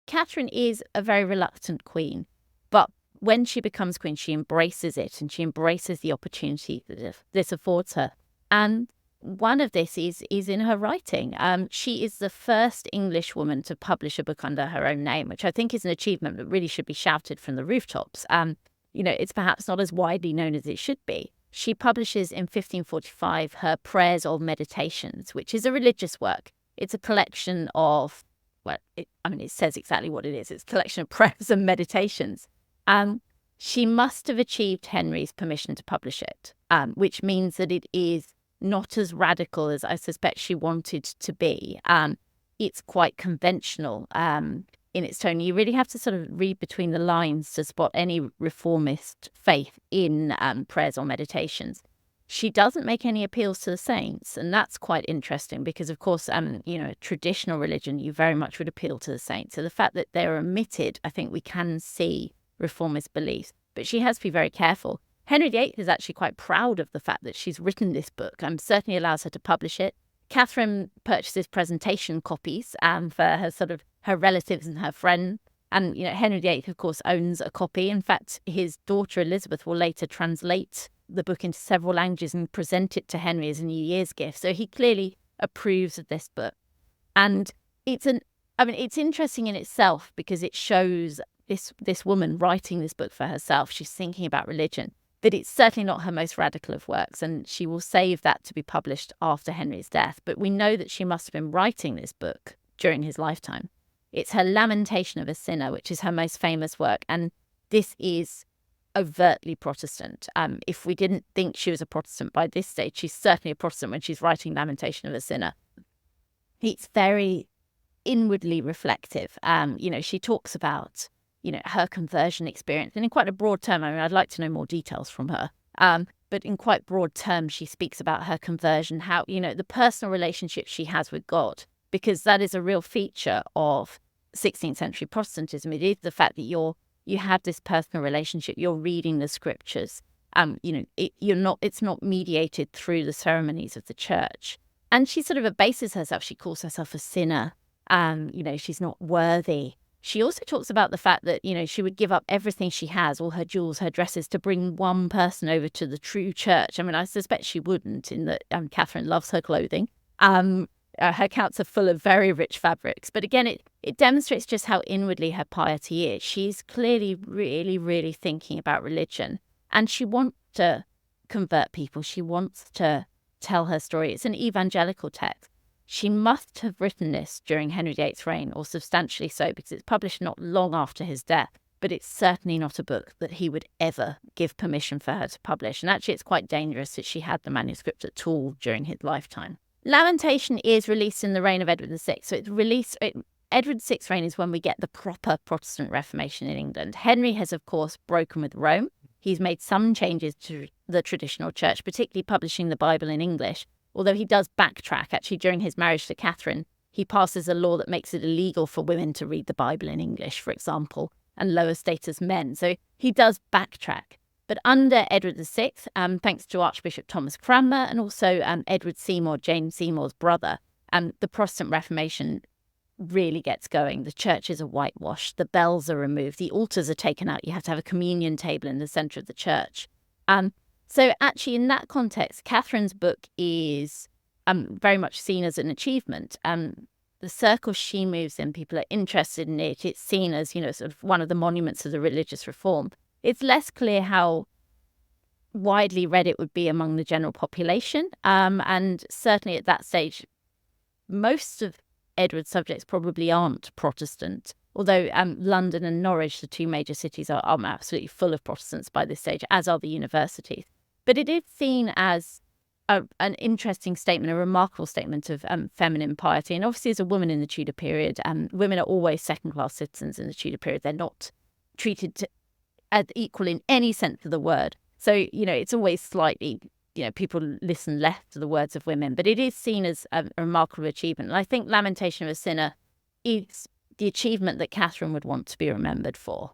Catherine is a very reluctant queen, but when she becomes queen, she embraces it and she embraces the opportunity that this affords her. And one of this is in her writing. She is the first English woman to publish a book under her own name, which I think is an achievement that really should be shouted from the rooftops. It's perhaps not as widely known as it should be. She publishes in 1545 her Prayers or Meditations, which is a religious work. It's a collection of, it says exactly what it is. It's a collection of prayers and meditations. She must have achieved Henry's permission to publish it, which means that it is not as radical as I suspect she wanted to be. It's quite conventional in its tone. You really have to sort of read between the lines to spot any reformist faith in Prayers or Meditations. She doesn't make any appeals to the saints, and that's quite interesting because, of course, traditional religion, you very much would appeal to the saints. So the fact that they're omitted, I think we can see reformist beliefs, but she has to be very careful. Henry VIII is actually quite proud of the fact that she's written this book and certainly allows her to publish it. Catherine purchases presentation copies for her relatives and her friends. And, Henry VIII, of course, owns a copy. In fact, his daughter Elizabeth will later translate the book into several languages and present it to Henry as a New Year's gift. So he clearly approves of this book. And it's interesting in itself because it shows this woman writing this book for herself. She's thinking about religion. But it's certainly not her most radical of works, and she will save that to be published after Henry's death. But we know that she must have been writing this book during his lifetime. It's her Lamentation of a Sinner, which is her most famous work, and this is overtly Protestant. If we didn't think she was a Protestant by this stage, she's certainly a Protestant when she's writing Lamentation of a Sinner. It's very inwardly reflective. She talks about her conversion experience. And in quite a broad term, I'd like to know more details from her. But in quite broad terms, she speaks about her conversion, how, the personal relationship she has with God, because that is a real feature of 16th century Protestantism. It is the fact that you have this personal relationship, you're reading the scriptures. It's not mediated through the ceremonies of the church. And she sort of abases herself. She calls herself a sinner. She's not worthy. She also talks about the fact that, she would give up everything she has, all her jewels, her dresses, to bring one person over to the true church. I suspect she wouldn't, in that Catherine loves her clothing. Her accounts are full of very rich fabrics. But again, it demonstrates just how inwardly her piety is. She's clearly really, really thinking about religion. And she wants to convert people. She wants to tell her story. It's an evangelical text. She must have written this during Henry VIII's reign, or substantially so, because it's published not long after his death. But it's certainly not a book that he would ever give permission for her to publish. And actually, it's quite dangerous that she had the manuscript at all during his lifetime. Lamentation is released in the reign of Edward VI. So Edward VI's reign is when we get the proper Protestant Reformation in England. Henry has, of course, broken with Rome. He's made some changes to the traditional church, particularly publishing the Bible in English. Although he does backtrack. Actually, during his marriage to Catherine, he passes a law that makes it illegal for women to read the Bible in English, for example, and lower status men. So he does backtrack. But under Edward VI, thanks to Archbishop Thomas Cranmer and also Edward Seymour, James Seymour's brother, the Protestant Reformation really gets going. The churches are whitewashed, the bells are removed, the altars are taken out. You have to have a communion table in the centre of the church. So actually, in that context, Catherine's book is very much seen as an achievement. The circles she moves in, people are interested in it. It's seen as, sort of one of the monuments of the religious reform. It's less clear how widely read it would be among the general population. And certainly at that stage, most of Edward's subjects probably aren't Protestant. Although London and Norwich, the two major cities, are absolutely full of Protestants by this stage, as are the universities. But it is seen as an interesting statement, a remarkable statement of feminine piety. And obviously, as a woman in the Tudor period, women are always second-class citizens in the Tudor period. They're not treated as equal in any sense of the word. So, it's always slightly, people listen less to the words of women. But it is seen as a remarkable achievement. And I think Lamentation of a Sinner is the achievement that Catherine would want to be remembered for.